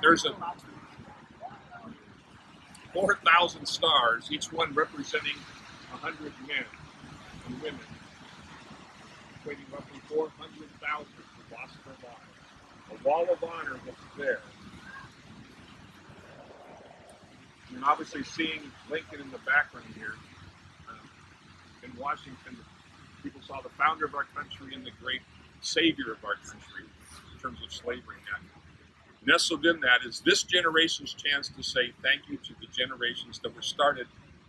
There's a 4,000 stars, each one representing 100 men and women, equating roughly 400,000 who lost their lives. A wall of honor that's there. And obviously seeing Lincoln in the background here, in Washington, people saw the founder of our country and the great savior of our country in terms of slavery. Nestled in that is this generation's chance to say thank you to the generations that were started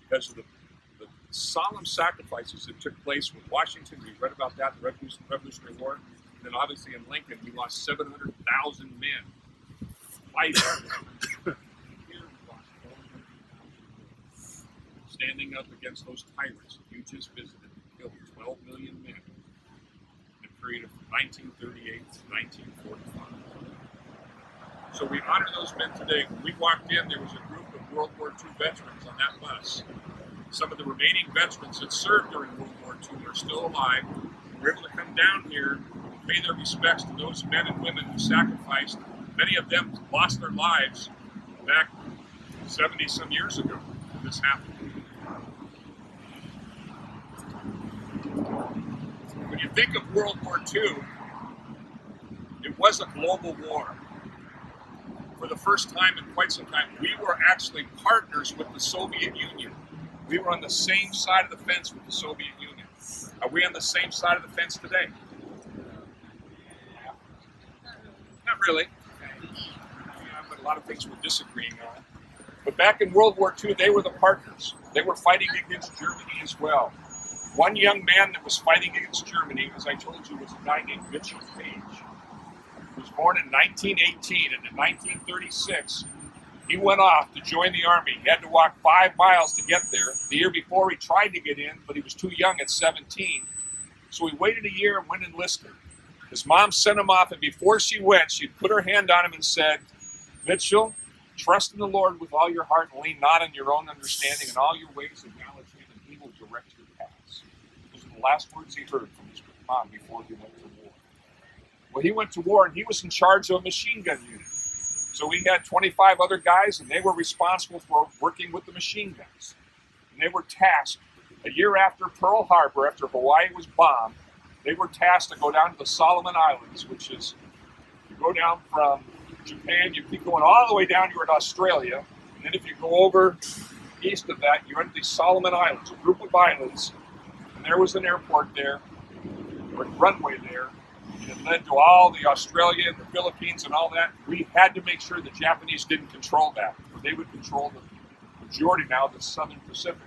because of the solemn sacrifices that took place with Washington. We read about that in the Revolutionary War. And then obviously in Lincoln, we lost 700,000 men fighting. Standing up against those tyrants that you just visited and killed 12 million men in the period of 1938 to 1945. So we honor those men today. When we walked in, there was a group of World War II veterans on that bus. Some of the remaining veterans that served during World War II are still alive. We were able to come down here and pay their respects to those men and women who sacrificed. Many of them lost their lives back 70-some years ago when this happened. When you think of World War II, it was a global war. For the first time in quite some time, we were actually partners with the Soviet Union. We were on the same side of the fence with the Soviet Union. Are we on the same side of the fence today? Not really. But a lot of things we're disagreeing on. But back in World War II, they were the partners. They were fighting against Germany as well. One young man that was fighting against Germany, as I told you, was a guy named Mitchell Page. He was born in 1918, and in 1936, he went off to join the Army. He had to walk 5 miles to get there. The year before, he tried to get in, but he was too young at 17. So he waited a year and went and enlisted. His mom sent him off, and before she went, she put her hand on him and said, Mitchell, trust in the Lord with all your heart and lean not on your own understanding. In all your ways acknowledge him, and he will direct your paths. Those are the last words he heard from his mom before he went to war. Well, he went to war, and he was in charge of a machine gun unit. So we had 25 other guys, and they were responsible for working with the machine guns. And they were tasked, a year after Pearl Harbor, after Hawaii was bombed, they were tasked to go down to the Solomon Islands, which is, you go down from Japan, you keep going all the way down, you're in Australia, and then if you go over east of that, you're in the Solomon Islands, a group of islands, and there was an airport there, or a runway there, and it led to all the Australia and the Philippines and all that. We had to make sure the Japanese didn't control that, or they would control the majority now of the Southern Pacific.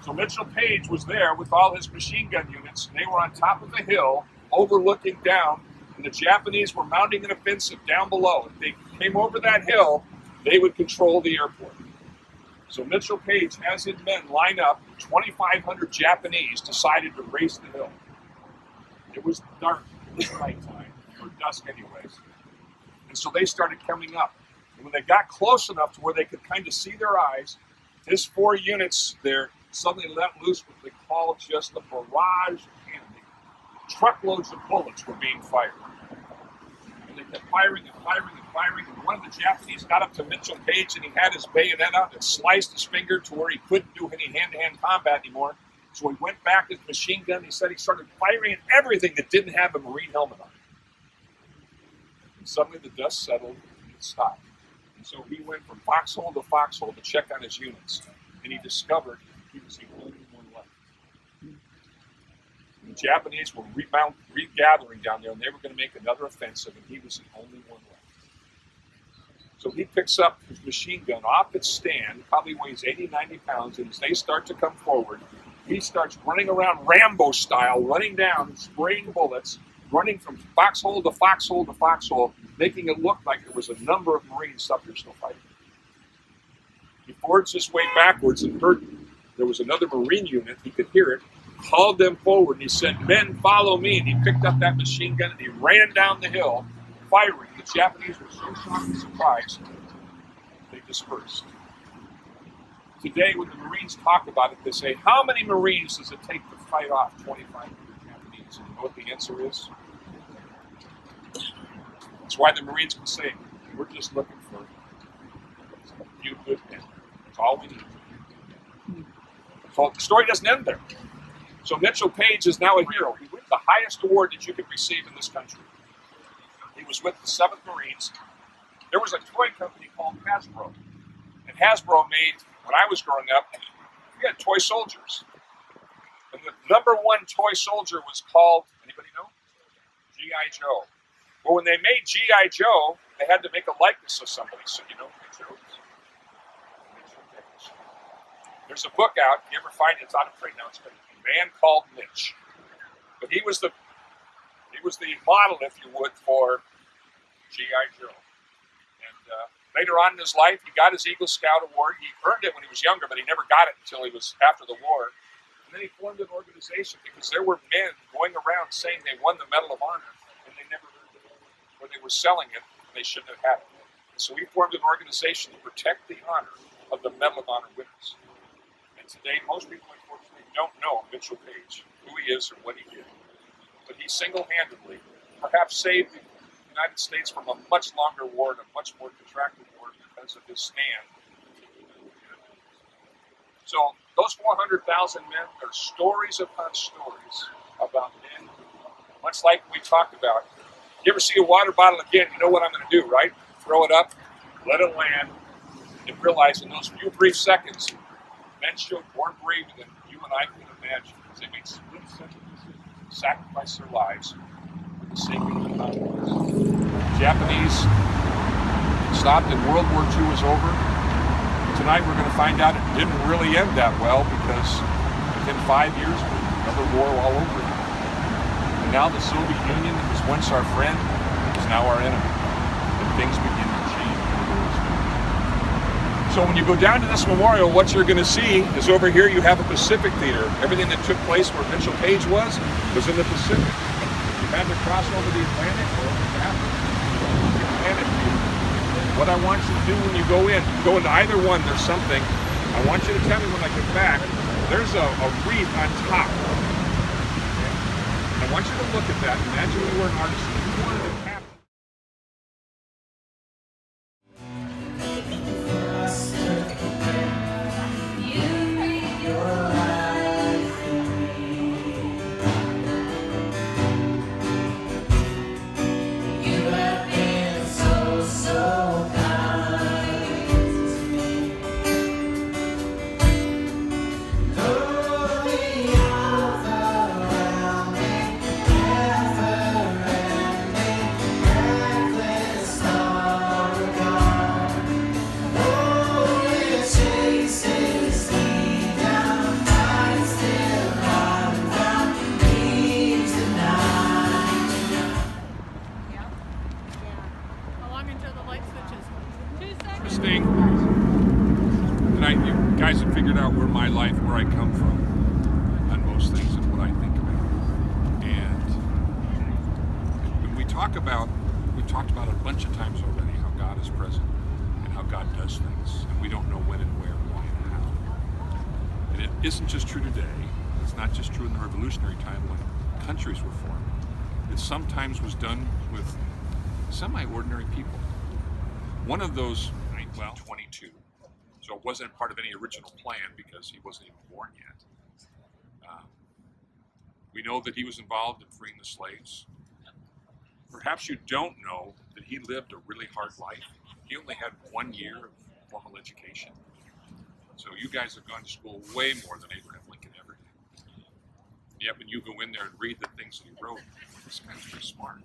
So Mitchell Page was there with all his machine gun units, and they were on top of the hill, overlooking down, and the Japanese were mounting an offensive down below. If they came over that hill, they would control the airport. So Mitchell Page has his men line up. 2,500 Japanese decided to race the hill. It was dark. It was nighttime, or dusk anyways. And so they started coming up. And when they got close enough to where they could kind of see their eyes, his 4 units there suddenly let loose what they call just a barrage of cannon. Truckloads of bullets were being fired. And they kept firing and firing and firing. And one of the Japanese got up to Mitchell Page, and he had his bayonet out and sliced his finger to where he couldn't do any hand-to-hand combat anymore. So he went back to his machine gun. He said he started firing at everything that didn't have a Marine helmet on. And suddenly the dust settled and it stopped. And so he went from foxhole to foxhole to check on his units. And he discovered he was the only one left. And the Japanese were regathering down there, and they were going to make another offensive, and he was the only one left. So he picks up his machine gun off its stand, probably weighs 80, 90 pounds, and as they start to come forward, he starts running around Rambo style, running down, spraying bullets, running from foxhole to foxhole to foxhole, making it look like there was a number of Marines up there still fighting. He forged his way backwards and heard there was another Marine unit. He could hear it, called them forward, and he said, "Men, follow me." And he picked up that machine gun and he ran down the hill, firing. The Japanese were so shocked and surprised, they dispersed. Today, when the Marines talk about it, they say, how many Marines does it take to fight off 2,500 Japanese? And you know what the answer is? That's why the Marines can say, we're just looking for a few good men. That's all we need. So the story doesn't end there. So Mitchell Page is now a hero. He won the highest award that you could receive in this country. He was with the 7th Marines. There was a toy company called Hasbro. And Hasbro made, when I was growing up, we had toy soldiers. And the number one toy soldier was called, anybody know? G.I. Joe. Well, when they made G.I. Joe, they had to make a likeness of somebody. So you know who Mitchell Page. There's a book out. If you ever find it, it's out of print now. It's called A Man Called Mitch. But he was the model, if you would, for G.I. Joe. And later on in his life, he got his Eagle Scout Award. He earned it when he was younger, but he never got it until he was after the war. And then he formed an organization because there were men going around saying they won the Medal of Honor, and they never earned it, or they were selling it, and they shouldn't have had it. And so he formed an organization to protect the honor of the Medal of Honor winners. And today, most people, unfortunately, don't know Mitchell Page, who he is or what he did. But he single-handedly perhaps saved the United States from a much longer war and a much more protracted war because of his stand. So those 400,000 men are stories upon stories about men, much like we talked about. You ever see a water bottle again, you know what I'm going to do, right? Throw it up, let it land, and realize in those few brief seconds, men showed more bravery than you and I could imagine. They made split-second decisions, sacrificed their lives for the sake of the cause. Japanese stopped and World War II was over. Tonight we're going to find out it didn't really end that well because within 5 years, another war all over again. And now the Soviet Union, that was once our friend, is now our enemy. And things begin to change. So when you go down to this memorial, what you're going to see is over here you have a Pacific theater. Everything that took place where Mitchell Page was in the Pacific. You had to cross over the Atlantic or the Atlantic theater. What I want you to do when you go into either one, there's something. I want you to tell me when I get back, there's a wreath on top. I want you to look at that. Imagine you were an artist and you wanted to happen. You guys have figured out where my life, where I come from on most things and what I think about. And when we talked about it a bunch of times already, how God is present and how God does things. And we don't know when and where, why, and how. And it isn't just true today. It's not just true in the revolutionary time when countries were formed. It sometimes was done with semi-ordinary people. One of those, 1922. So it wasn't part of any original plan because he wasn't even born yet. We know that he was involved in freeing the slaves. Perhaps you don't know that he lived a really hard life. He only had 1 year of formal education. So you guys have gone to school way more than Abraham Lincoln ever did. And yet when you go in there and read the things that he wrote, this guy's pretty smart.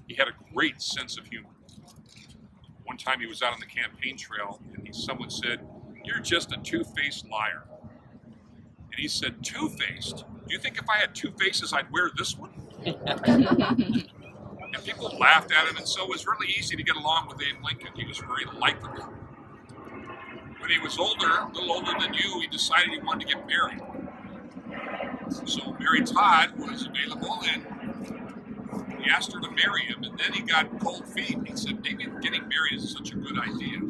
He had a great sense of humor. One time he was out on the campaign trail and someone said, "You're just a two-faced liar." And he said, "Two-faced? Do you think if I had two faces I'd wear this one?" And people laughed at him, and so it was really easy to get along with Abe Lincoln. He was very likable. When he was older, a little older than you, he decided he wanted to get married. So Mary Todd was available, and he asked her to marry him, and then he got cold feet. He said, maybe getting married is such a good idea,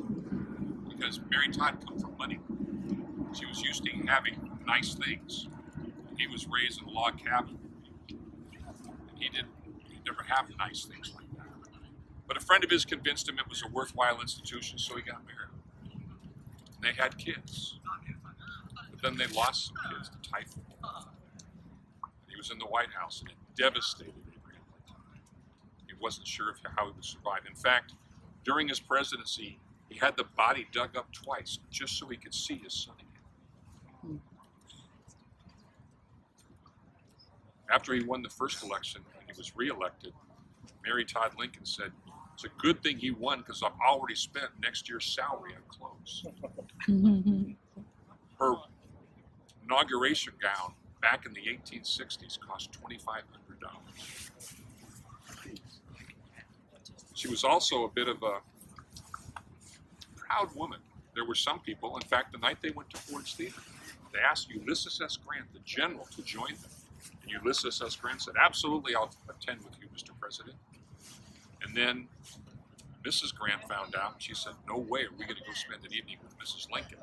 because Mary Todd come from money. She was used to having nice things. He was raised in a log cabin. He never have nice things like that. But a friend of his convinced him it was a worthwhile institution, so he got married. And they had kids. But then they lost some kids to typhoid. And he was in the White House, and it devastated Abraham Lincoln. He wasn't sure how he would survive. In fact, during his presidency, he had the body dug up twice just so he could see his son again. After he won the first election and he was reelected, Mary Todd Lincoln said, "It's a good thing he won because I've already spent next year's salary on clothes." Her inauguration gown back in the 1860s cost $2,500. She was also a bit of a proud woman. There were some people, in fact, the night they went to Ford's Theater, they asked Ulysses S. Grant, the general, to join them. And Ulysses S. Grant said, "Absolutely, I'll attend with you, Mr. President." And then Mrs. Grant found out, and she said, "No way are we going to go spend an evening with Mrs. Lincoln."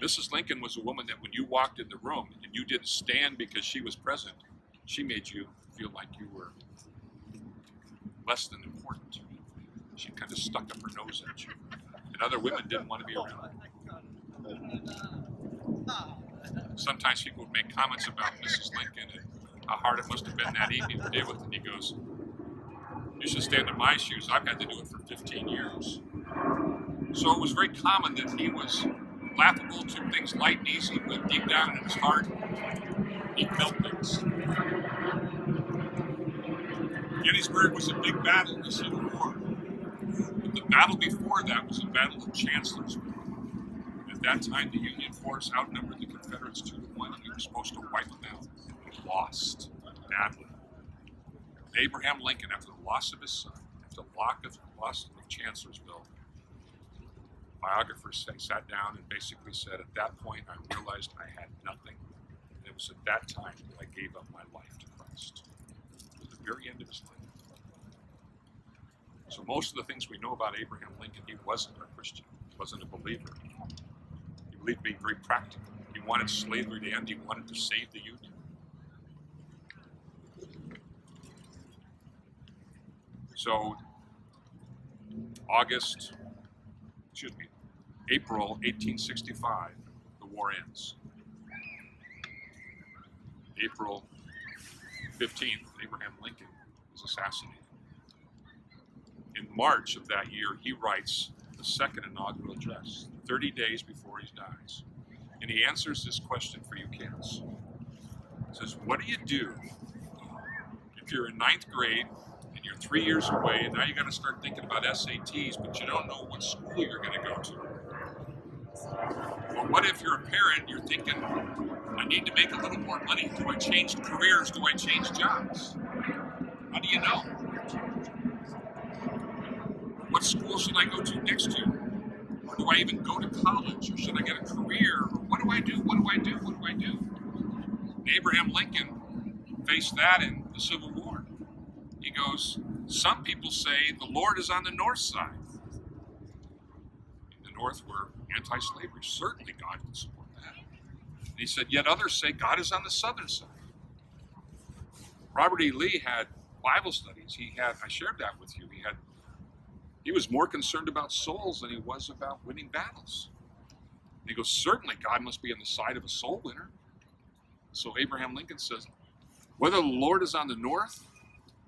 Mrs. Lincoln was a woman that when you walked in the room and you didn't stand because she was present, she made you feel like you were less than important. She kind of stuck up her nose at you. And other women didn't want to be around. Sometimes people would make comments about Mrs. Lincoln and how hard it must have been that evening to deal with. And he goes, "You should stand in my shoes. I've had to do it for 15 years. So it was very common that he was laughable, took things light and easy, but deep down in his heart, he felt things. Gettysburg was a big battle in the Civil War. But the battle before that was a battle of Chancellorsville. At that time, the Union force outnumbered the Confederates 2-1, and we were supposed to wipe them out. We lost badly. And Abraham Lincoln, after the loss of his son, after the loss of Chancellorsville, biographers sat down and basically said, "At that point, I realized I had nothing. And it was at that time that I gave up my life to Christ." It was the very end of his life. So most of the things we know about Abraham Lincoln, he wasn't a Christian. He wasn't a believer. He believed being very practical. He wanted slavery to end. He wanted to save the Union. So April 1865, the war ends. April 15th, Abraham Lincoln is assassinated. In March of that year, he writes the second inaugural address, 30 days before he dies. And he answers this question for you kids. He says, "What do you do if you're in 9th grade and you're 3 years away and now you got to start thinking about SATs, but you don't know what school you're going to go to? Or what if you're a parent and you're thinking, I need to make a little more money. Do I change careers? Do I change jobs? How do you know? What school should I go to next year? Or do I even go to college? Or should I get a career? Or what do I do? What do I do? What do I do?" And Abraham Lincoln faced that in the Civil War. He goes, "Some people say the Lord is on the north side." In the north were anti-slavery. Certainly God would support that. And he said, "Yet others say God is on the southern side." Robert E. Lee had Bible studies. I shared that with you. He was more concerned about souls than he was about winning battles. And he goes, "Certainly God must be on the side of a soul winner." So Abraham Lincoln says, "Whether the Lord is on the north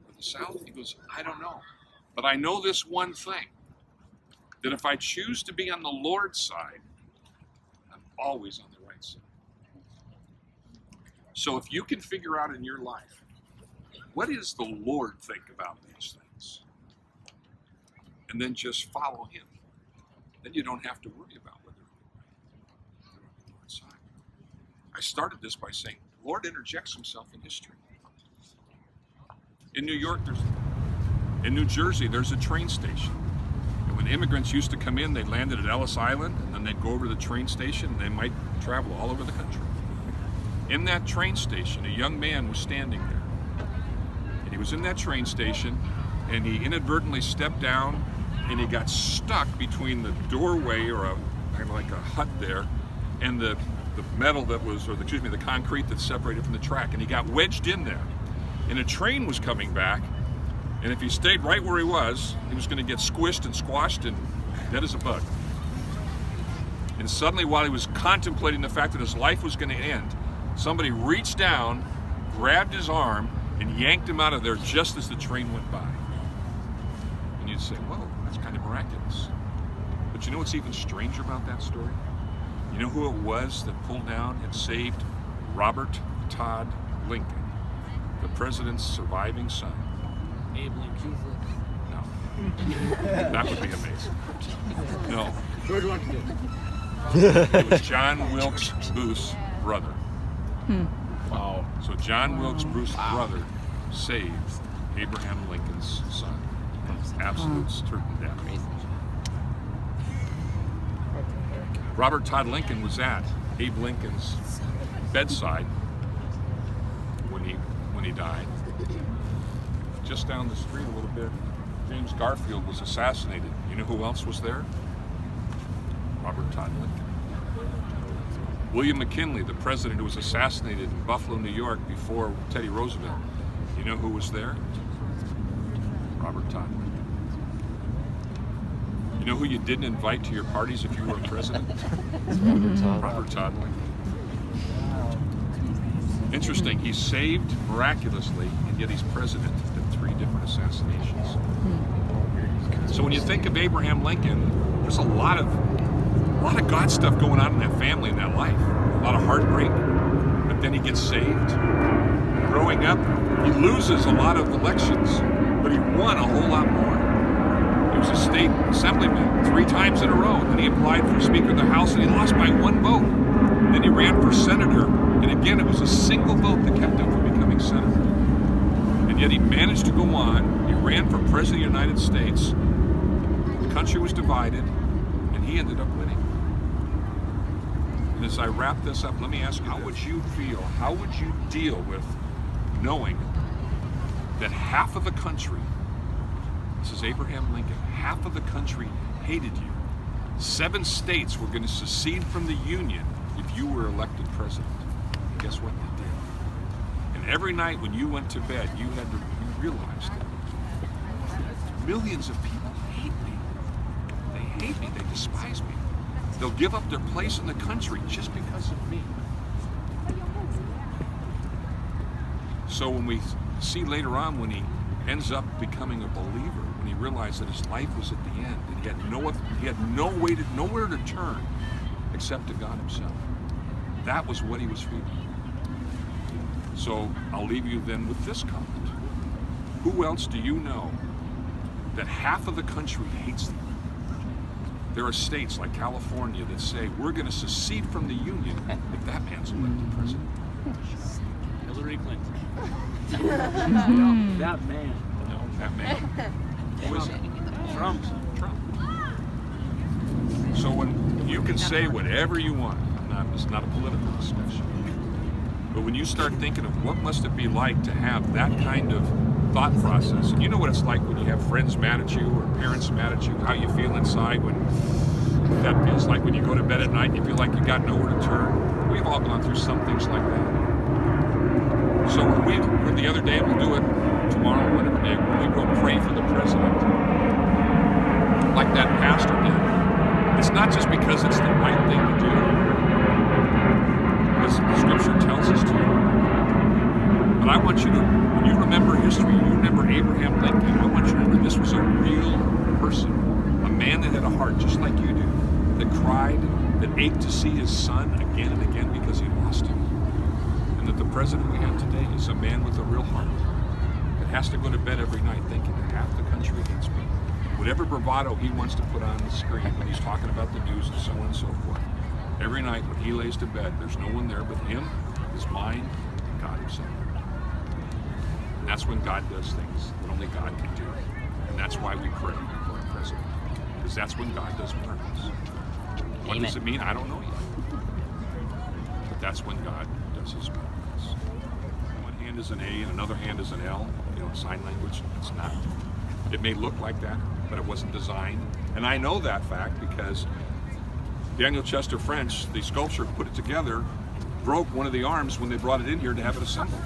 or the south," he goes, "I don't know. But I know this one thing, that if I choose to be on the Lord's side, I'm always on the right side." So if you can figure out in your life, what does the Lord think about these things? And then just follow him. Then you don't have to worry about whether you're on the Lord's side. I started this by saying, the Lord interjects himself in history. In New York, in New Jersey, there's a train station. And when immigrants used to come in, they landed at Ellis Island, and then they'd go over to the train station, and they might travel all over the country. In that train station, a young man was standing there. And he was in that train station, and he inadvertently stepped down, and he got stuck between the doorway, or kind of like a hut there, and the metal that was, the concrete that separated from the track, and he got wedged in there. And a train was coming back, And if he stayed right where he was going to get squished and squashed and dead as a bug. And suddenly, while he was contemplating the fact that his life was going to end, somebody reached down, grabbed his arm, and yanked him out of there just as the train went by. And you'd say, whoa, that's kind of miraculous. But you know what's even stranger about that story? You know who it was that pulled down and saved Robert Todd Lincoln, the president's surviving son? Abe Lincoln. No. That would be amazing. No. George Washington. It was John Wilkes Booth's brother. Wow. So John Wilkes Booth's brother saved Abraham Lincoln's son from absolute certain death. Robert Todd Lincoln was at Abe Lincoln's bedside when he died. Just down the street a little bit, James Garfield was assassinated. You know who else was there? Robert Todd Lincoln. William McKinley, the president who was assassinated in Buffalo, New York before Teddy Roosevelt. You know who was there? Robert Todd Lincoln. You know who you didn't invite to your parties if you were president? Robert Todd Lincoln. Interesting, he's saved miraculously, and yet he's president in 3 different assassinations. So when you think of Abraham Lincoln, there's a lot of God stuff going on in that family, in that life. A lot of heartbreak, but then he gets saved. Growing up, he loses a lot of elections, but he won a whole lot more. He was a state assemblyman 3 times in a row. Then he applied for Speaker of the House, and he lost by 1 vote. Then he ran for senator, and again, it was a single vote that kept him from becoming senator. And yet he managed to go on. He ran for president of the United States. The country was divided, and he ended up winning. And as I wrap this up, let me ask you, how would you feel, how would you deal with knowing that half of the country, this is Abraham Lincoln, half of the country hated you? 7 states were going to secede from the Union if you were elected president. And guess what they did? And every night when you went to bed, you realized that millions of people hate me. They hate me, they despise me. They'll give up their place in the country just because of me. So when we see later on when he ends up becoming a believer, when he realized that his life was at the end and he had nowhere to turn except to God himself. That was what he was feeling. So I'll leave you then with this comment. Who else do you know that half of the country hates them? There are states like California that say, we're going to secede from the Union if that man's elected president. Hillary Clinton. No, that man. No, that man. Who is it? Trump. So when you can say whatever you want, it's not a political discussion. But when you start thinking of what must it be like to have that kind of thought process, and you know what it's like when you have friends mad at you or parents mad at you, how you feel inside when that feels like when you go to bed at night and you feel like you got nowhere to turn. We've all gone through some things like that. So when we heard the other day, and we'll do it tomorrow, whatever day, when we go pray for the president, like that pastor did, it's not just because it's the right thing to do, because the scripture tells us to. But I want you to, when you remember history, you remember Abraham Lincoln, I want you to remember this was a real person, a man that had a heart just like you do, that cried, that ached to see his son again and again because he lost him. And that the president we have today is a man with a real heart that has to go to bed every night thinking that half the country hates me. Whatever bravado he wants to put on the screen when he's talking about the news and so on and so forth. Every night when he lays to bed, there's no one there but him, his mind, and God himself. And that's when God does things that only God can do. And that's why we pray for our president. Because that's when God does miracles. What does it mean? I don't know yet. But that's when God does his miracles. One hand is an A and another hand is an L. You know, sign language, it's not. It may look like that, but it wasn't designed. And I know that fact because Daniel Chester French, the sculptor who put it together, broke one of the arms when they brought it in here to have it assembled.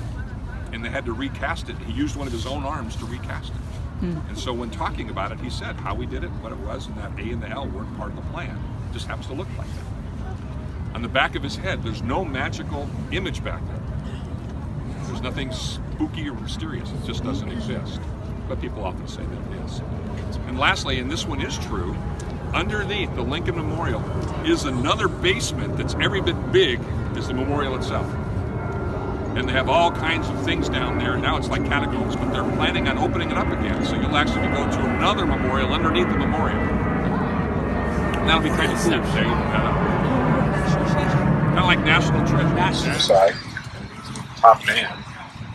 And they had to recast it. He used one of his own arms to recast it. And so when talking about it, he said how we did it, what it was, and that A and the L weren't part of the plan. It just happens to look like that. On the back of his head, there's no magical image back there. There's nothing spooky or mysterious. It just doesn't exist. But people often say that it is. And lastly, and this one is true, underneath the Lincoln Memorial is another basement that's every bit big as the memorial itself. And they have all kinds of things down there. Now it's like catacombs, but they're planning on opening it up again. So you'll actually go to another memorial underneath the memorial. And that'll be kind of cool. Kind of like National Treasure. Suicide, top man.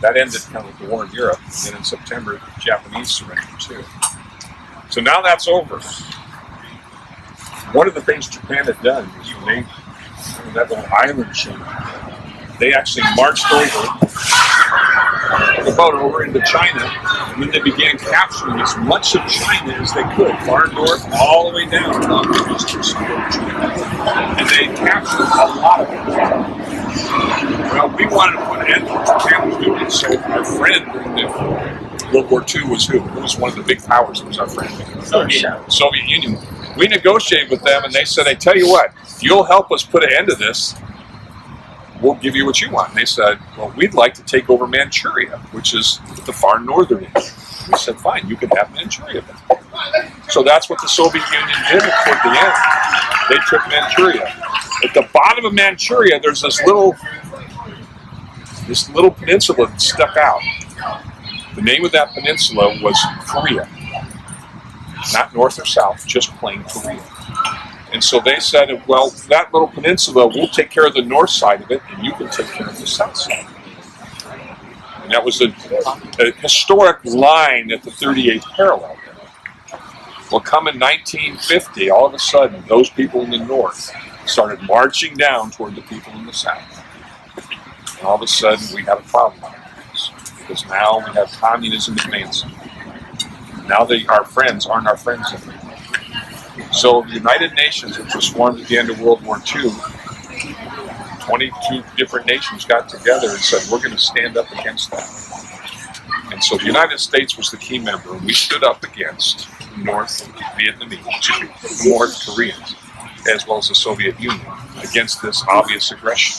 That ended kind of like the war in Europe. And then in September, the Japanese surrendered too. So now that's over. One of the things Japan had done was when they, that little island chain, they actually marched over the boat over into China, and then they began capturing as much of China as they could, far north, all the way down along the eastern side of China. And they captured a lot of it. Well, we wanted to put an end to what Japan was doing, so our friend during the World War II was who? Who was one of the big powers? It was our friend. Soviet Union. We negotiated with them, and they said, "I tell you what, if you'll help us put an end to this, we'll give you what you want." And they said, "Well, we'd like to take over Manchuria, which is the far northern end." We said, "Fine, you can have Manchuria." So that's what the Soviet Union did toward the end. They took Manchuria. At the bottom of Manchuria, there's this little peninsula that stuck out. The name of that peninsula was Korea. Not north or south, just plain Korea. And so they said, well, that little peninsula, we'll take care of the north side of it, and you can take care of the south side. And that was a historic line at the 38th parallel. Well, come in 1950, all of a sudden, those people in the north started marching down toward the people in the south. And all of a sudden, we had a problem on our hands, because now we have communism advancing. Now our friends aren't our friends anymore. So the United Nations, which was formed at the end of World War II, 22 different nations got together and said, we're going to stand up against that. And so the United States was the key member, and we stood up against North Koreans, as well as the Soviet Union, against this obvious aggression.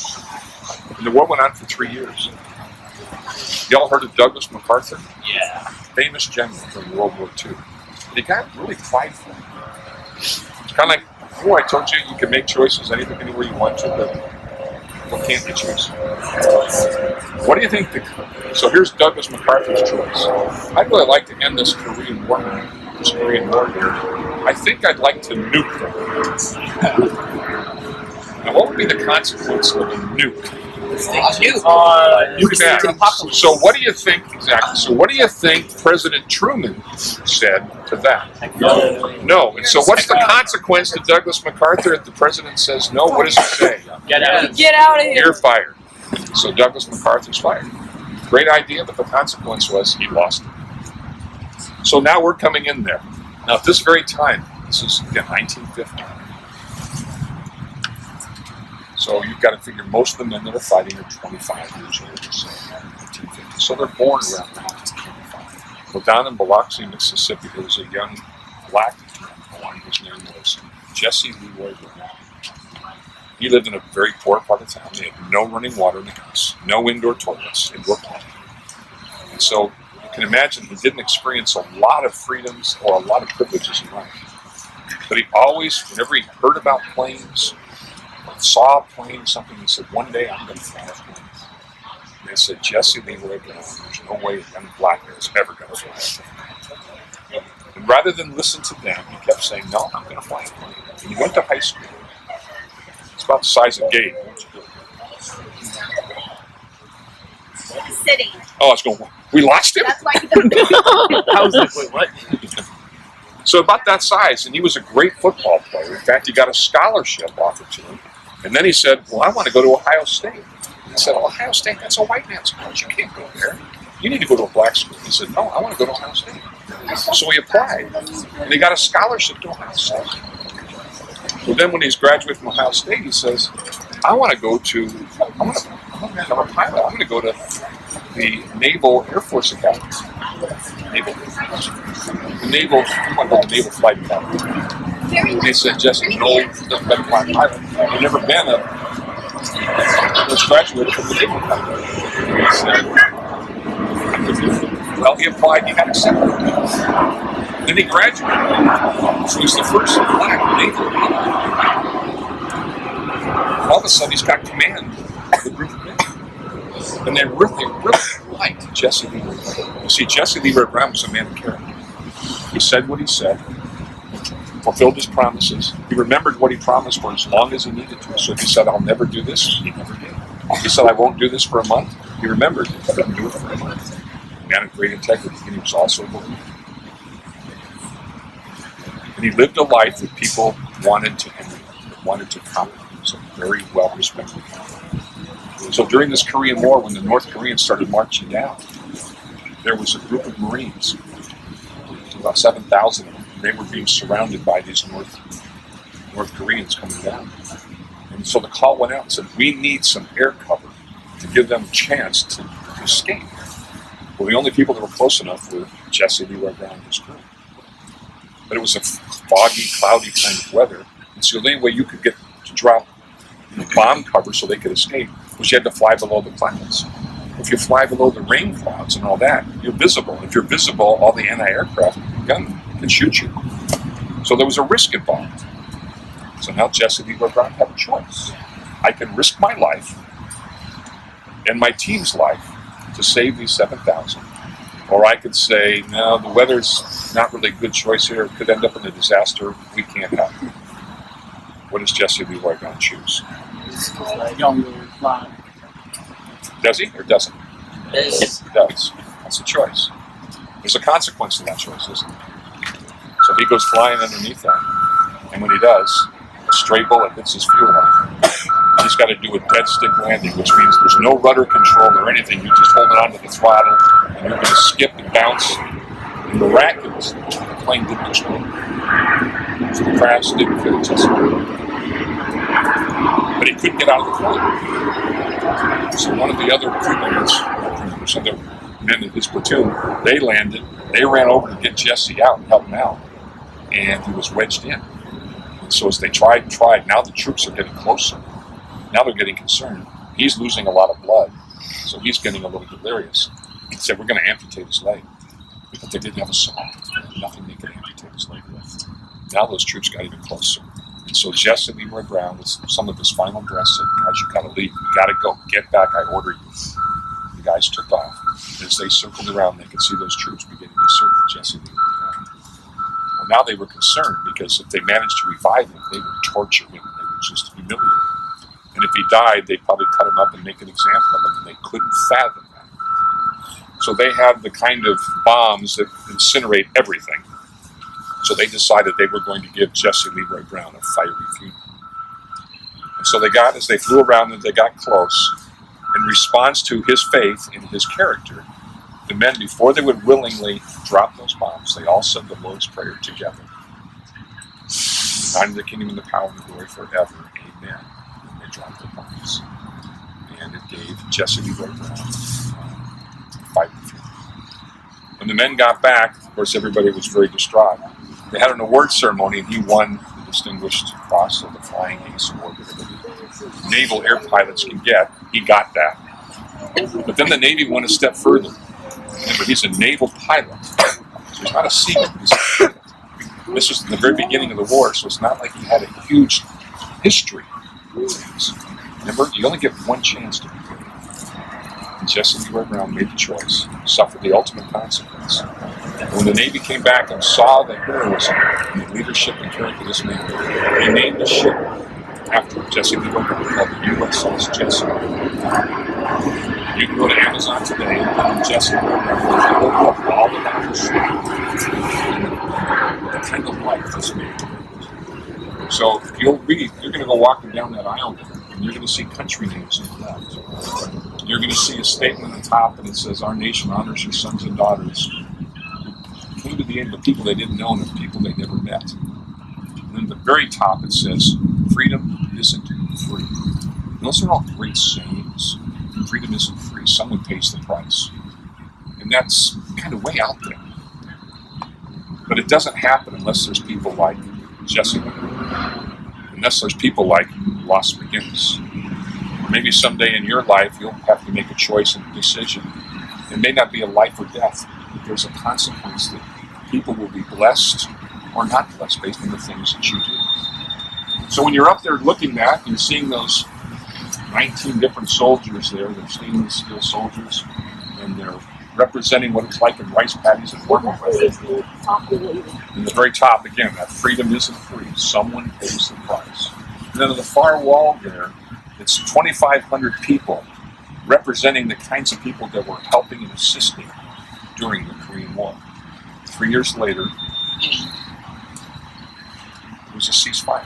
And the war went on for 3 years. Y'all heard of Douglas MacArthur? Yeah. Famous general from World War II. And he got really prideful. It's kind of like, oh, I told you you can make choices anywhere you want to, but what can't you choose? What do you think? So here's Douglas MacArthur's choice. I'd really like to end this Korean war here. I think I'd like to nuke them. Now, what would be the consequence of a nuke? So what do you think exactly? So what do you think President Truman said to that? No. And so what's the consequence to Douglas MacArthur if the president says no? What does he say? Get out. Get out of here. You're fired. So Douglas MacArthur's fired. Great idea, but the consequence was he lost it. So now we're coming in there. Now at this very time, this is again 1950. So you've got to figure most of the men that are fighting are 25 years old or so, 1950. So they're born around 1925. Well, down in Biloxi, Mississippi, there was a young black boy. His name was Jesse Leroy Brown. He lived in a very poor part of town. They had no running water in the house, no indoor toilets, indoor plumbing. And so you can imagine he didn't experience a lot of freedoms or a lot of privileges in life. But he always, whenever he heard about planes, saw a plane, something, he said, one day I'm going to fly a plane. And they said, Jesse Leroy Brown, there's no way a young black man is ever going to fly a plane. And rather than listen to them, he kept saying, no, I'm going to fly a plane. And he went to high school. It's about the size of Gabe. Sitting. Oh, I was going, we lost him? That's why he doesn't. I was like, wait, what? So about that size, and he was a great football player. In fact, he got a scholarship offered to him. And then he said, well, I want to go to Ohio State. He said, Ohio State, that's a white man's college. You can't go there. You need to go to a black school. He said, no, I want to go to Ohio State. So he applied, and he got a scholarship to Ohio State. So then when he's graduated from Ohio State, he says, I want to become a pilot. I'm going to go to the Naval Air Force Academy. The naval, he wanted the naval flight academy. They said, Jesse, no, doesn't been a pilot. I've never been was graduated from the naval academy. He said, I could do it. Well, he applied, he got accepted. Then he graduated. So he's the first black naval pilot. All of a sudden, he's got command of the group of men. And they really liked Jesse Leroy Brown. You see, Jesse Leroy Brown was a man of character. He said what he said, fulfilled his promises. He remembered what he promised for as long as he needed to. So if he said, I'll never do this, he never did. He said, I won't do this for a month. He remembered he couldn't do it for a month. A man of great integrity, and he was also a believer. And he lived a life that people wanted to emulate, wanted to copy. He was a very well-respected man. So during this Korean War, when the North Koreans started marching down, there was a group of Marines, about 7,000 of them. They were being surrounded by these North Koreans coming down. And so the call went out and said, we need some air cover to give them a chance to escape. Well, the only people that were close enough were Jesse Leroy Brown and his crew. But it was a foggy, cloudy kind of weather. And so the only way you could get to drop bomb cover so they could escape was you had to fly below the clouds. If you fly below the rain clouds and all that, you're visible. If you're visible, all the anti-aircraft gun can shoot you. So there was a risk involved. So now Jesse Leroy Brown had a choice. I can risk my life and my team's life to save these 7,000. Or I could say, no, the weather's not really a good choice here. It could end up in a disaster. We can't help. What does Jesse Leroy Brown choose? Does he or doesn't? Yes. He does. That's a choice. There's a consequence to that choice, isn't there? So he goes flying underneath that. And when he does, a stray bullet hits his fuel line. He's got to do a dead stick landing, which means there's no rudder control or anything. You're just holding onto the throttle, and you're going to skip and bounce. And miraculously, the plane didn't explode. So the crash didn't kill Jesse. But he couldn't get out of the plane. So one of the other crew members, some of the men in his platoon, they landed. They ran over to get Jesse out and help him out. And he was wedged in. And so as they tried, now the troops are getting closer. Now they're getting concerned. He's losing a lot of blood, so he's getting a little delirious. He said, we're going to amputate his leg. But they didn't have a saw. They had nothing they could amputate his leg with. Now those troops got even closer. And so Jesse Leroy Brown, with some of his final breath, said, guys, you got to leave. You got to go. Get back. I order you. The guys took off. As they circled around, they could see those troops beginning to circle Jesse Leroy Brown. Well, now they were concerned because if they managed to revive him, they would torture him. They would just humiliate him. And if he died, they'd probably cut him up and make an example of him, and they couldn't fathom that. So they had the kind of bombs that incinerate everything. So they decided they were going to give Jesse Leroy Brown a fiery funeral. And so as they flew around and they got close, in response to his faith in his character, the men, before they would willingly drop those bombs, they all said the Lord's Prayer together. Thine is the kingdom and the power and the glory forever. Amen. Dropped the bombs. And it gave Jesse Leroy Brown fight. When the men got back, of course, everybody was very distraught. They had an award ceremony, and he won the Distinguished Cross of the Flying Ace Award that naval air pilots can get. He got that. But then the Navy went a step further. Remember, he's a naval pilot. So he's not a seaman. He's a pilot. This was the very beginning of the war, so it's not like he had a huge history. Remember, you only get one chance to be good. And Jesse Leroy Brown made the choice, suffered the ultimate consequence. And when the Navy came back and saw the heroism and the leadership and character of this man, they named the ship after Jesse Leroy Brown called the USS Jesse. You can go to Amazon today and put in Jesse Leroy Brown and look up all about the ship and the kind of life this man lived. So you'll read, you're going to go walking down that aisle and you're going to see country names on the left. You're going to see a statement on the top and it says, our nation honors your sons and daughters who came to the end of people they didn't know and of people they never met. And then at the very top it says, freedom isn't free. And those are all great sayings. Freedom isn't free. Someone pays the price. And that's kind of way out there. But it doesn't happen unless there's people like Jessica, unless there's people like Los McGinnis. Maybe someday in your life you'll have to make a choice and a decision. It may not be a life or death, but there's a consequence that people will be blessed or not blessed based on the things that you do. So when you're up there looking back and seeing those 19 different soldiers there, they're stainless steel soldiers, and they're representing what it's like in rice paddies and working with it. In the very top, again, that freedom isn't free. Someone pays the price. And then on the far wall there, it's 2,500 people representing the kinds of people that were helping and assisting during the Korean War. 3 years later, it was a ceasefire.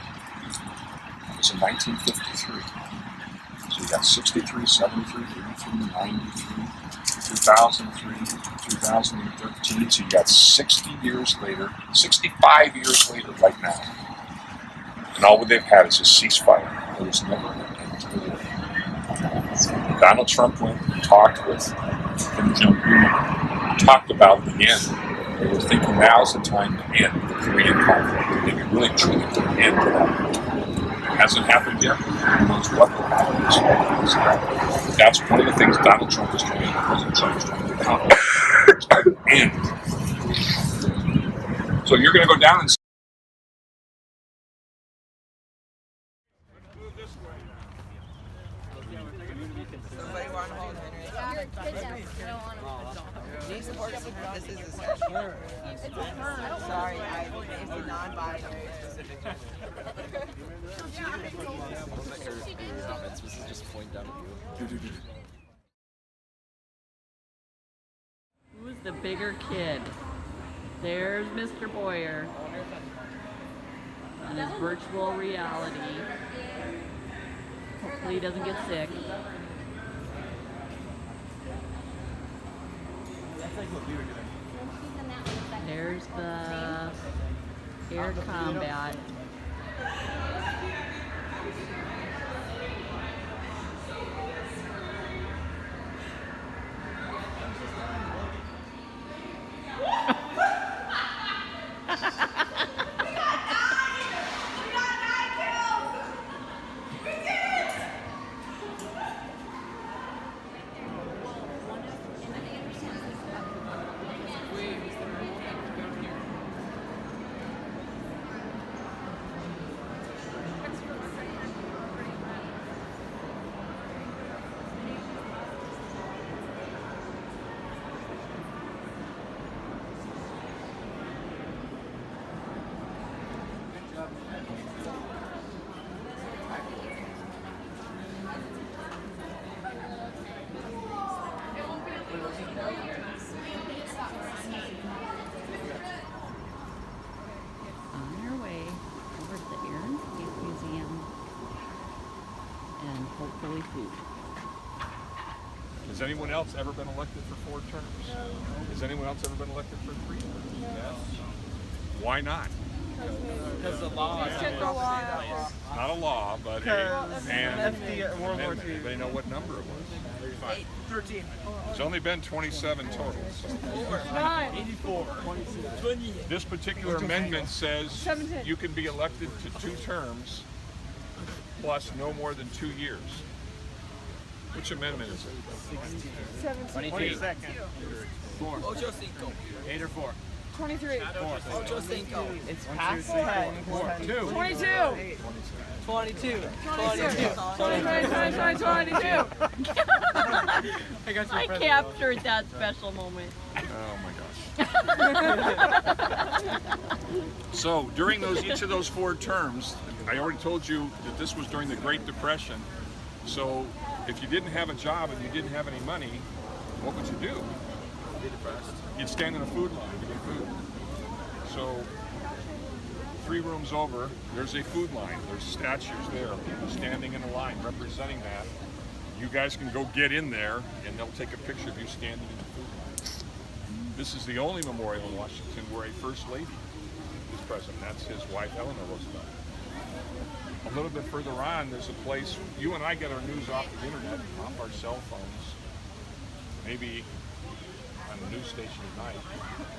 It was in 1953. So you got 63, 73, 83, 93, 2003, 2013. So you got 60 years later, 65 years later right now. And all they've had is a ceasefire. There was never an end to the war. Donald Trump went and talked with Kim Jong-un, talked about the end. They were thinking now's the time to end the Korean conflict. Maybe really truly to end that. It hasn't happened yet. Who knows what will happen this fall. That's one of the things Donald Trump is trying, President Trump is trying to accomplish. End. So you're going to go down and Somebody want to hold Henry? Do you support this is a session. Sorry, it's a non-binary specific gender. Who's the bigger kid? There's Mr. Boyer on his virtual reality. Hopefully he doesn't get sick. There's the air combat. On their way over to the Air and Space Museum and hopefully food. Has anyone else ever been elected for 4 terms? No. Has anyone else ever been elected for 3 terms? No. Yes. Why not? Because the law is Not a law, but World War II. They know what number it was. 13. There's only been 27 total. So. 84. This particular amendment says you can be elected to 2 terms plus no more than 2 years. Which amendment is it? 22. 4. Ocho cinco. 8 or 4. 23. 4. Ocho cinco. It's past 10. 2. 22. 22. I captured that special moment. Oh my gosh. So during each of those 4 terms, I already told you that this was during the Great Depression. So if you didn't have a job and you didn't have any money, what would you do? You'd stand in a food line to get food. So 3 rooms over, there's a food line. There's statues there, people standing in a line representing that. You guys can go get in there and they'll take a picture of you standing in the food line. This is the only memorial in Washington where a first lady is present. That's his wife, Eleanor Roosevelt. A little bit further on, there's a place, you and I get our news off the internet, off our cell phones. Maybe, I on the news station at night.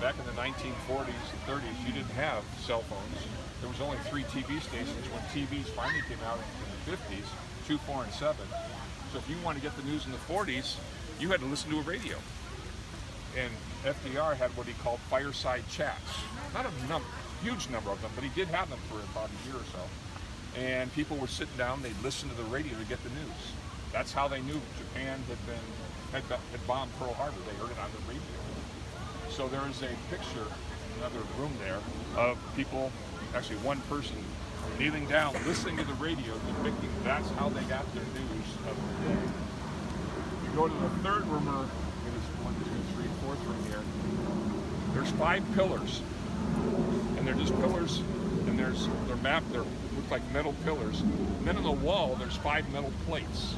Back in the 1940s and 30s, you didn't have cell phones. There was only 3 TV stations when TVs finally came out in the 50s, 2, 4, and 7. So if you wanted to get the news in the 40s, you had to listen to a radio. And FDR had what he called fireside chats. Not a huge number of them, but he did have them for about a year or so. And people were sitting down, they'd listen to the radio to get the news. That's how they knew Japan had bombed Pearl Harbor. They heard it on the radio. So there is a picture, another room there, of people, actually one person, kneeling down, listening to the radio, depicting that's how they got their news of the day. You go to the third room, it is 1, 2, 3, fourth room here. There's 5 pillars, and they're just pillars, and they're mapped. They look like metal pillars. And then on the wall, there's 5 metal plates.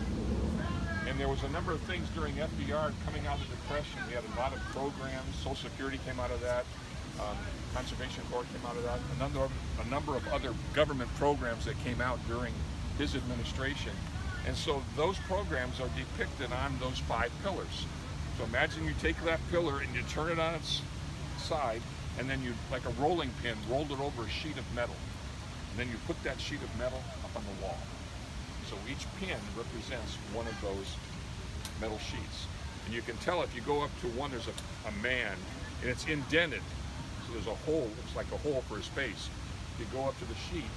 And there was a number of things during FDR coming out of the Depression. We had a lot of programs. Social Security came out of that. Conservation Corps came out of that. A number of other government programs that came out during his administration. And so those programs are depicted on those 5 pillars. So imagine you take that pillar and you turn it on its side, and then you, like a rolling pin, rolled it over a sheet of metal. And then you put that sheet of metal up on the wall. So each pin represents one of those metal sheets. And you can tell if you go up to one, there's a man, and it's indented. So there's a hole, looks like a hole for his face. You go up to the sheet,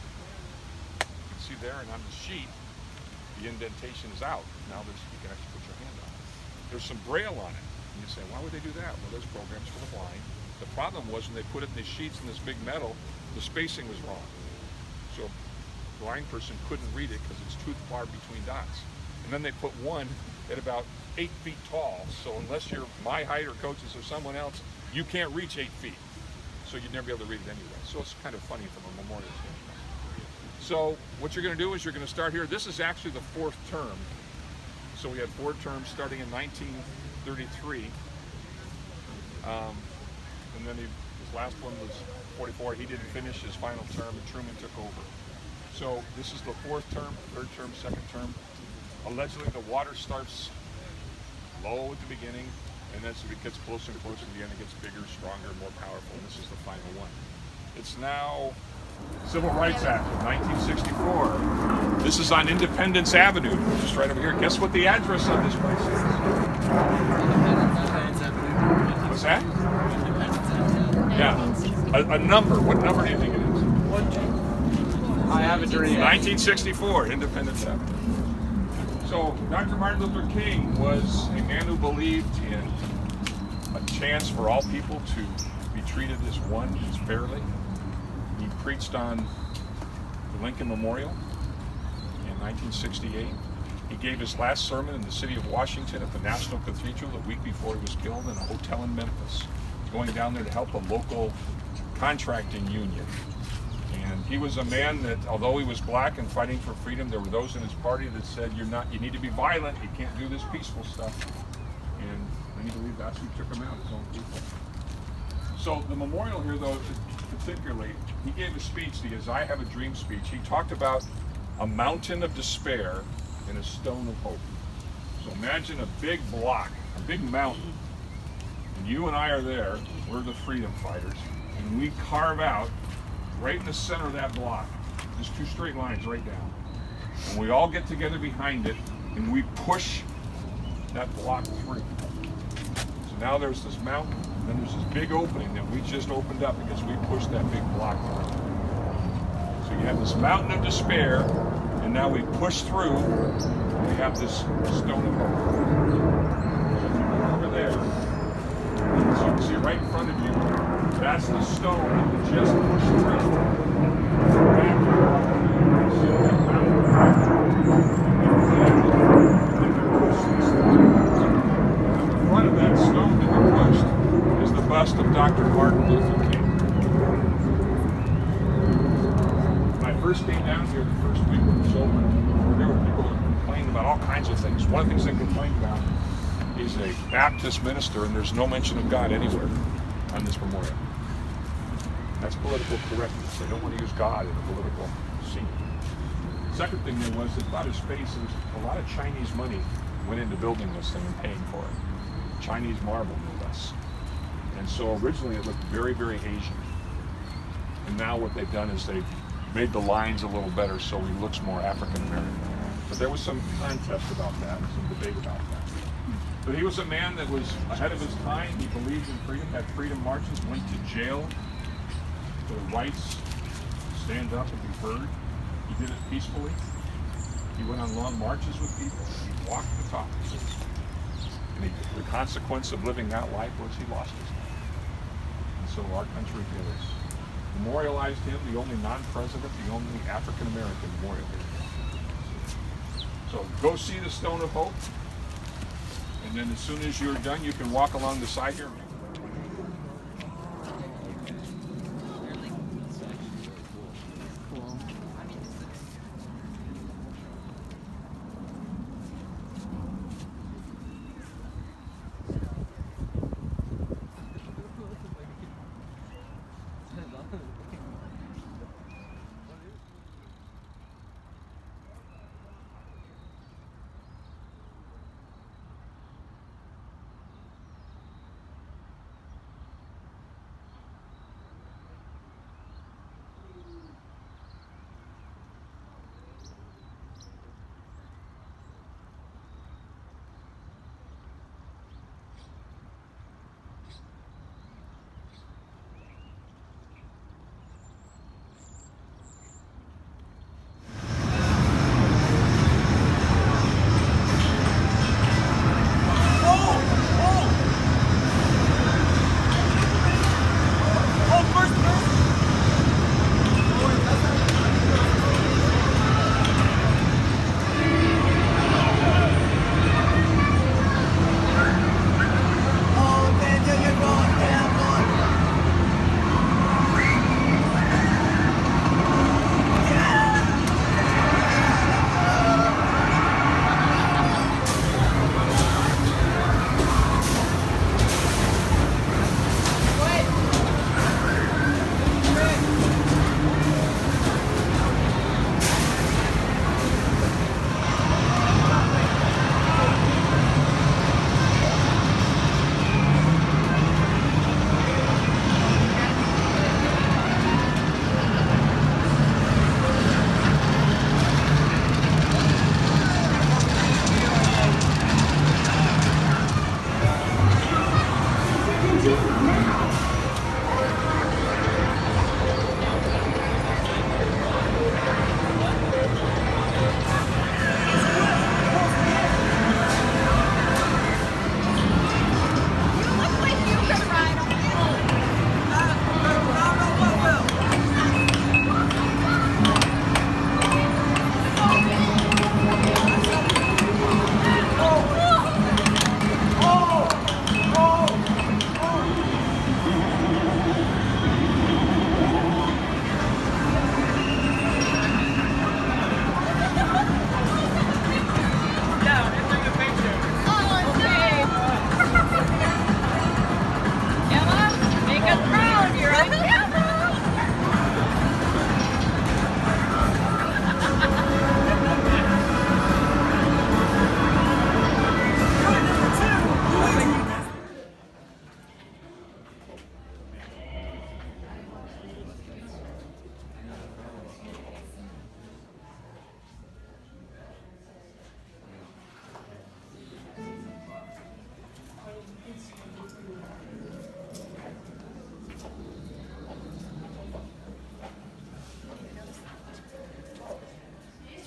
you can see there, and on the sheet, the indentation is out. Now you can actually put your hand on it. There's some braille on it. And you say, why would they do that? Well, there's programs for the blind. The problem was when they put it in these sheets in this big metal, the spacing was wrong. So a blind person couldn't read it because it's too far between dots. And then they put one at about 8 feet tall. So unless you're my height or coaches or someone else, you can't reach 8 feet. So you'd never be able to read it anyway. So it's kind of funny from a memorial standpoint. So what you're going to do is you're going to start here. This is actually the 4th term. So we had 4 terms starting in 1933. And then his last one was 44. He didn't finish his final term, and Truman took over. So this is the 4th term, 3rd term, 2nd term. Allegedly, the water starts low at the beginning, and as it gets closer and closer to the end, it gets bigger, stronger, more powerful, and this is the final one. It's now Civil Rights Act of 1964. This is on Independence Avenue, just right over here. Guess what the address of this place is? What's that? Yeah, a number. What number do you think it is? I have a dream. 1964, Independence Avenue. So Dr. Martin Luther King was a man who believed in a chance for all people to be treated as one, as fairly. He preached on the Lincoln Memorial in 1968. He gave his last sermon in the city of Washington at the National Cathedral a week before he was killed in a hotel in Memphis, going down there to help a local contracting union. And he was a man that, although he was black and fighting for freedom, there were those in his party that said, you need to be violent, you can't do this peaceful stuff. And many believe that's who took him out, his own people. So the memorial here, though, particularly, he gave a speech, the I Have a Dream speech. He talked about a mountain of despair and a stone of hope. So imagine a big block, a big mountain, and you and I are there, we're the freedom fighters, and we carve out right in the center of that block, just 2 straight lines right down. And we all get together behind it, and we push that block through. So now there's this mountain, and then there's this big opening that we just opened up because we pushed that big block through. So you have this mountain of despair, and now we push through, and we have this stone of hope. So if you go over there, so you can see right in front of you, that's the stone that we just pushed through. Back here, you see that mountain. In front of that stone that we pushed is the bust of Dr. Martin Luther King. When I first came down here the first week when it was open, there were people that complained about all kinds of things. One of the things they complained about, he's a Baptist minister, and there's no mention of God anywhere on this memorial. That's political correctness. They don't want to use God in a political scene. Second thing there was that about his face, a lot of Chinese money went into building this thing and paying for it. Chinese marble, no less. And so originally it looked very, very Asian. And now what they've done is they've made the lines a little better so he looks more African American. But there was some contest about that, some debate about that. But he was a man that was ahead of his time. He believed in freedom, had freedom marches, went to jail for the rights to stand up and be heard. He did it peacefully. He went on long marches with people. He walked the talk. And the consequence of living that life was he lost his life. And so our country has memorialized him, the only non-president, the only African-American memorial. So go see the Stone of Hope. And then as soon as you're done, you can walk along the side here.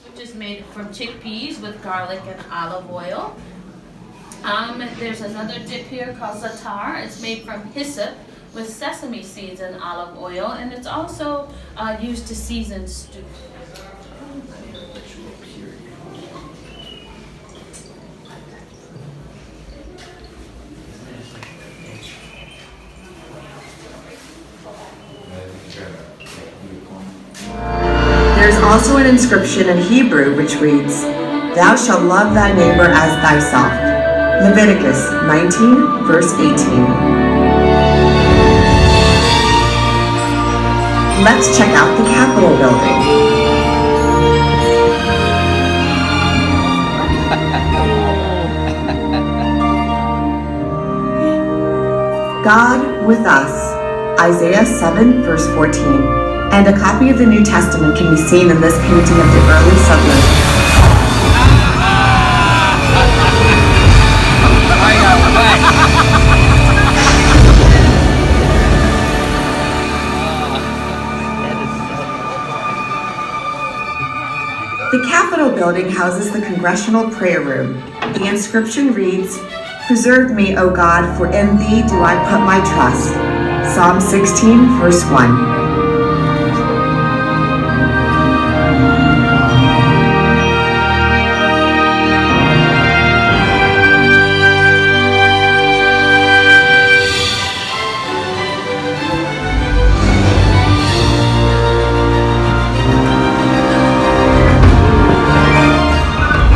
Which is made from chickpeas with garlic and olive oil. There's another dip here called za'atar. It's made from hyssop with sesame seeds and olive oil, and it's also used to season stew. There is also an inscription in Hebrew which reads, "Thou shalt love thy neighbor as thyself." Leviticus 19, verse 18. Let's check out the Capitol building. God with us, Isaiah 7, verse 14, and a copy of the New Testament can be seen in this painting of the early settlers. The Capitol building houses the Congressional Prayer Room. The inscription reads, "Preserve me, O God, for in thee do I put my trust." Psalm 16, verse 1.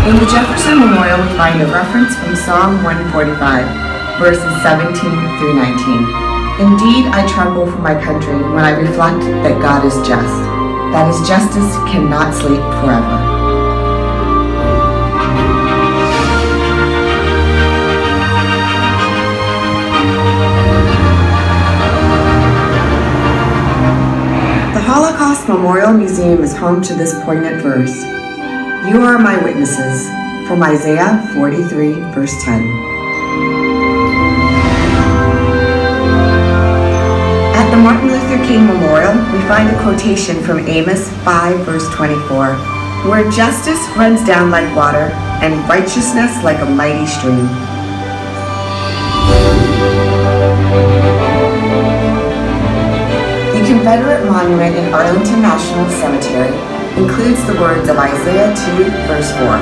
In the Jefferson Memorial, we find a reference from Psalm 145, verses 17 through 19. Indeed, I tremble for my country when I reflect that God is just, that his justice cannot sleep forever. The Holocaust Memorial Museum is home to this poignant verse. You are my witnesses, from Isaiah 43, verse 10. At the Martin Luther King Memorial, we find a quotation from Amos 5, verse 24, where justice runs down like water and righteousness like a mighty stream. The Confederate monument in Arlington National Cemetery includes the words of Isaiah 2, verse 4.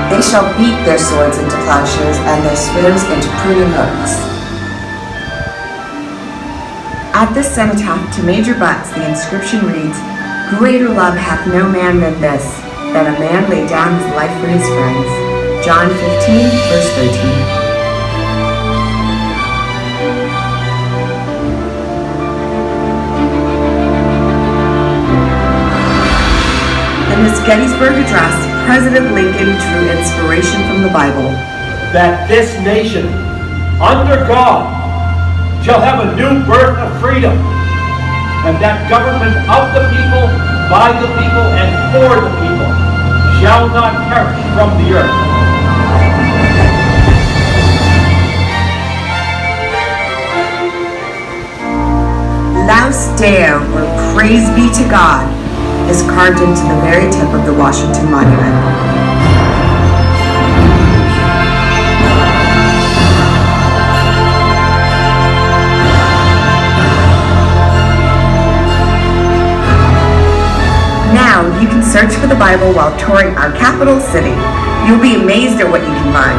They shall beat their swords into plowshares and their spears into pruning hooks. At this cenotaph to Major Butts, the inscription reads, "Greater love hath no man than this, that a man lay down his life for his friends." John 15, verse 13. In his Gettysburg Address, President Lincoln drew inspiration from the Bible. That this nation, under God, shall have a new birth of freedom, and that government of the people, by the people, and for the people shall not perish from the earth. Laus Deo, or Praise be to God, is carved into the very tip of the Washington Monument. Now, you can search for the Bible while touring our capital city. You'll be amazed at what you can find.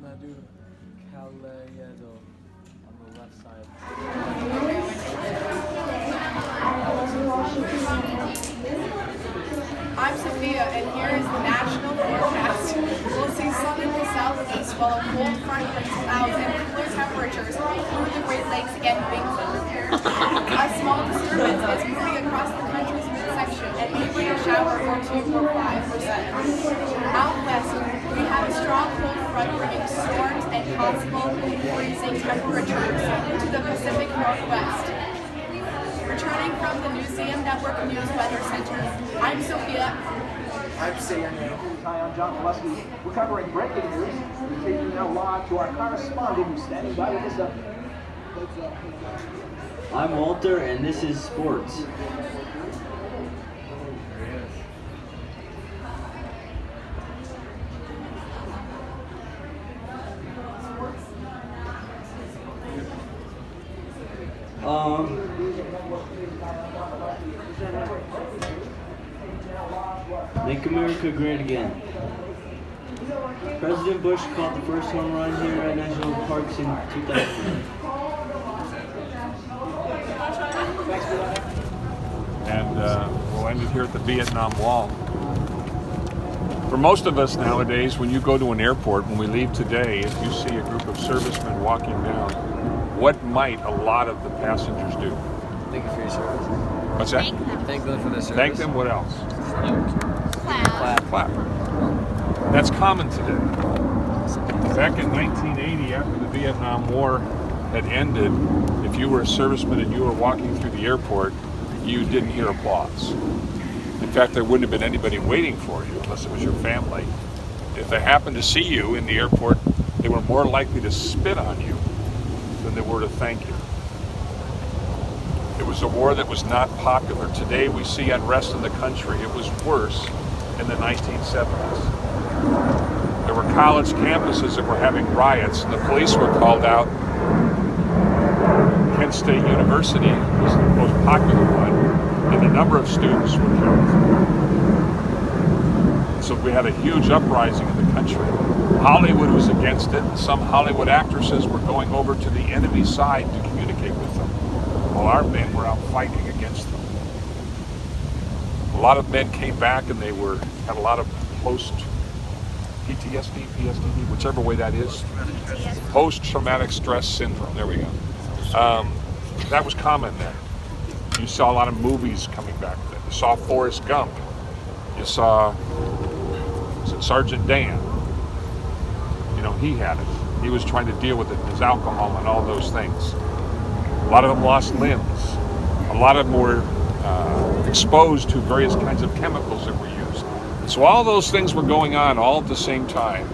Nadu Caledo on the left side. I'm Sophia, and here is the national forecast. We'll see sun in the southeast while a cold front brings clouds and cooler temperatures through the Great Lakes and Binghamton. A small disturbance is moving across the country's midsection and may bring a shower or two for 5%. Out west, we have a strong cold front bringing storms and possible freezing temperatures to the Pacific Northwest. Returning from the Newseum Network News Weather Center, I'm Sophia. I'm Sam. Hi, I'm John Pulaski. We're covering breaking news. We're taking now live to our correspondent who's standing by with us. I'm Walter, and this is sports. Make America great again. President Bush caught the first home run here at National Parks in 2000. And we'll end it here at the Vietnam Wall. For most of us nowadays, when you go to an airport, when we leave today, if you see a group of servicemen walking down, what might a lot of the passengers do? Thank you for your service. What's that? Thank them for their service. Thank them, what else? Clap. Clap. That's common today. Back in 1980, after the Vietnam War had ended, if you were a serviceman and you were walking through the airport, you didn't hear applause. In fact, there wouldn't have been anybody waiting for you unless it was your family. If they happened to see you in the airport, they were more likely to spit on you than they were to thank you. It was a war that was not popular. Today we see unrest in the country. It was worse in the 1970s. There were college campuses that were having riots, and the police were called out. Kent State University was the most popular one, and a number of students were killed. So we had a huge uprising in the country. Hollywood was against it. Some Hollywood actresses were going over to the enemy side to communicate with them, while our men were out fighting against them. A lot of men came back and they had a lot of post-PTSD, PSTD, whichever way that is. Post-traumatic stress syndrome, there we go. That was common then. You saw a lot of movies coming back then. You saw Forrest Gump. You saw Sergeant Dan. You know, he had it. He was trying to deal with it, his alcohol and all those things. A lot of them lost limbs. A lot of them were exposed to various kinds of chemicals that were used. And so all those things were going on all at the same time.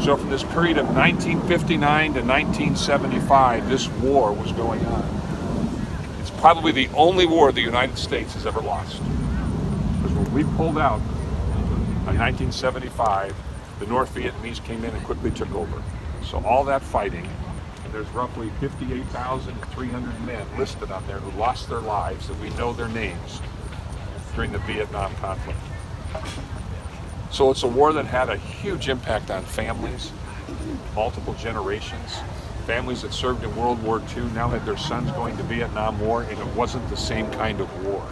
So from this period of 1959 to 1975, this war was going on. It's probably the only war the United States has ever lost. Because when we pulled out in 1975, the North Vietnamese came in and quickly took over. So all that fighting, and there's roughly 58,300 men listed on there who lost their lives, and we know their names during the Vietnam conflict. So it's a war that had a huge impact on families, multiple generations. Families that served in World War II now had their sons going to Vietnam War, and it wasn't the same kind of war.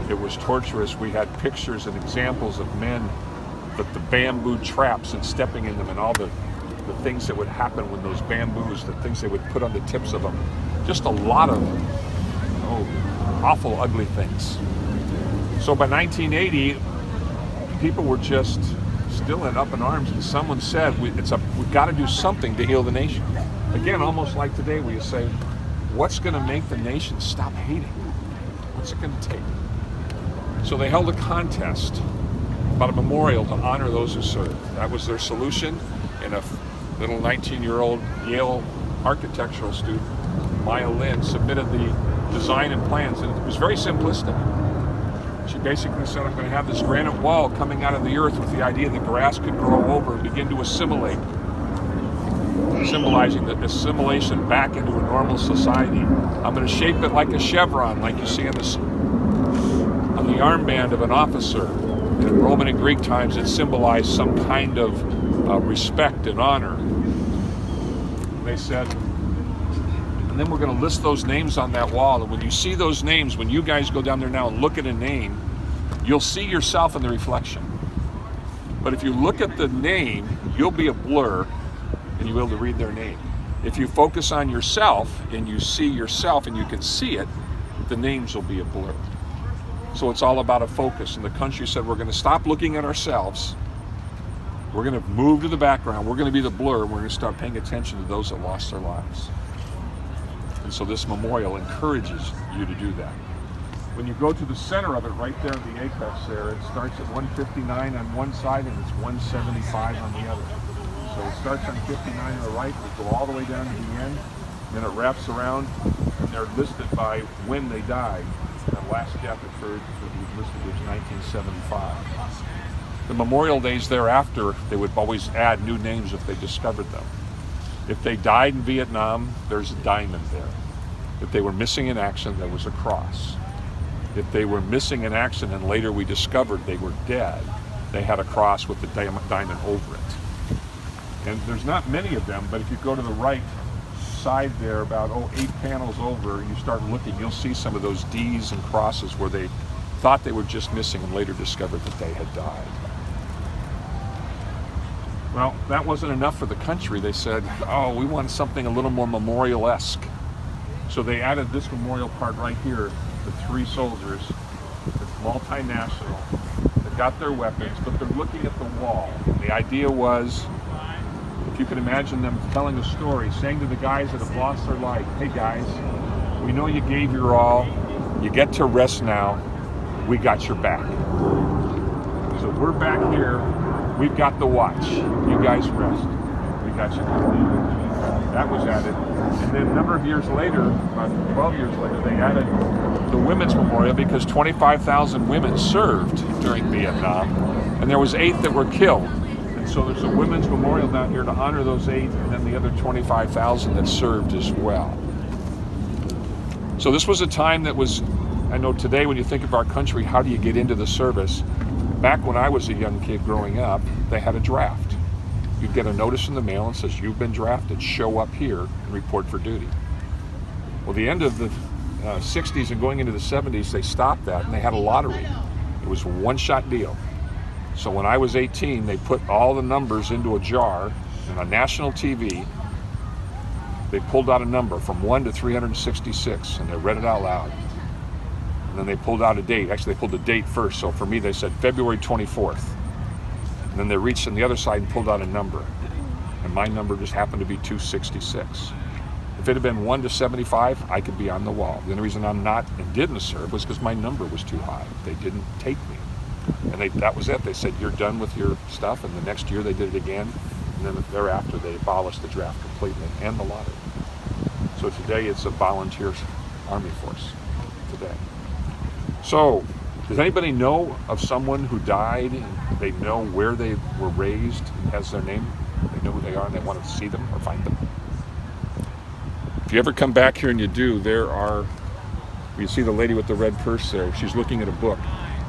It was torturous. We had pictures and examples of men, but the bamboo traps and stepping in them and all the things that would happen when those bamboos, the things they would put on the tips of them. Just a lot of awful, ugly things. So by 1980, people were just still up in arms, and someone said, we've got to do something to heal the nation. Again, almost like today, where you say, what's going to make the nation stop hating? What's it going to take? So they held a contest about a memorial to honor those who served. That was their solution, and a little 19-year-old Yale architectural student, Maya Lin, submitted the design and plans, and it was very simplistic. She basically said, I'm going to have this granite wall coming out of the earth with the idea that grass could grow over and begin to assimilate, symbolizing the assimilation back into a normal society. I'm going to shape it like a chevron, like you see on the armband of an officer. In Roman and Greek times, it symbolized some kind of respect and honor. They said, and then we're going to list those names on that wall. And when you see those names, when you guys go down there now and look at a name, you'll see yourself in the reflection. But if you look at the name, you'll be a blur and you'll be able to read their name. If you focus on yourself and you see yourself and you can see it, the names will be a blur. So it's all about a focus. And the country said, we're going to stop looking at ourselves. We're going to move to the background. We're going to be the blur. And we're going to start paying attention to those that lost their lives. And so this memorial encourages you to do that. When you go to the center of it, right there, the apex there, it starts at 159 on one side and it's 175 on the other. So it starts on 59 on the right, we go all the way down to the end, then it wraps around, and they're listed by when they died. And the last death occurred, that was listed as 1975. The memorial days thereafter, they would always add new names if they discovered them. If they died in Vietnam, there's a diamond there. If they were missing in action, there was a cross. If they were missing in action and later we discovered they were dead, they had a cross with the diamond over it. And there's not many of them, but if you go to the right side there, about 8 panels over, you start looking, you'll see some of those D's and crosses where they thought they were just missing and later discovered that they had died. Well, that wasn't enough for the country. They said, oh, we want something a little more memorial-esque. So they added this memorial part right here, the 3 soldiers. It's multinational. They've got their weapons, but they're looking at the wall. The idea was, if you can imagine them telling a story, saying to the guys that have lost their life, hey guys, we know you gave your all. You get to rest now. We got your back. So we're back here. We've got the watch. You guys rest. We got you. That was added. And then a number of years later, about 12 years later, they added the Women's Memorial because 25,000 women served during Vietnam. And there was 8 that were killed. And so there's a Women's Memorial down here to honor those 8 and then the other 25,000 that served as well. So this was a time that was, I know today when you think of our country, how do you get into the service? Back when I was a young kid growing up, they had a draft. You'd get a notice in the mail that says, you've been drafted, show up here and report for duty. Well, the end of the 60s and going into the 70s, they stopped that and they had a lottery. It was a one-shot deal. So when I was 18, they put all the numbers into a jar and on national TV, they pulled out a number from 1 to 366 and they read it out loud. And then they pulled out a date. Actually, they pulled the date first. So for me, they said February 24th. And then they reached on the other side and pulled out a number. And my number just happened to be 266. If it had been 1 to 75, I could be on the wall. The only reason I'm not and didn't serve was because my number was too high. They didn't take me. And that was it. They said, you're done with your stuff. And the next year they did it again. And then thereafter, they abolished the draft completely and the lottery. So today it's a volunteer army force today. So, does anybody know of someone who died and they know where they were raised and has their name? They know who they are and they want to see them or find them? If you ever come back here and you do, you see the lady with the red purse there. She's looking at a book.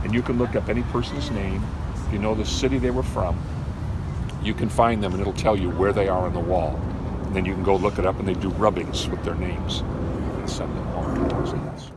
And you can look up any person's name. If you know the city they were from, you can find them and it'll tell you where they are on the wall. And then you can go look it up and they do rubbings with their names and send them home.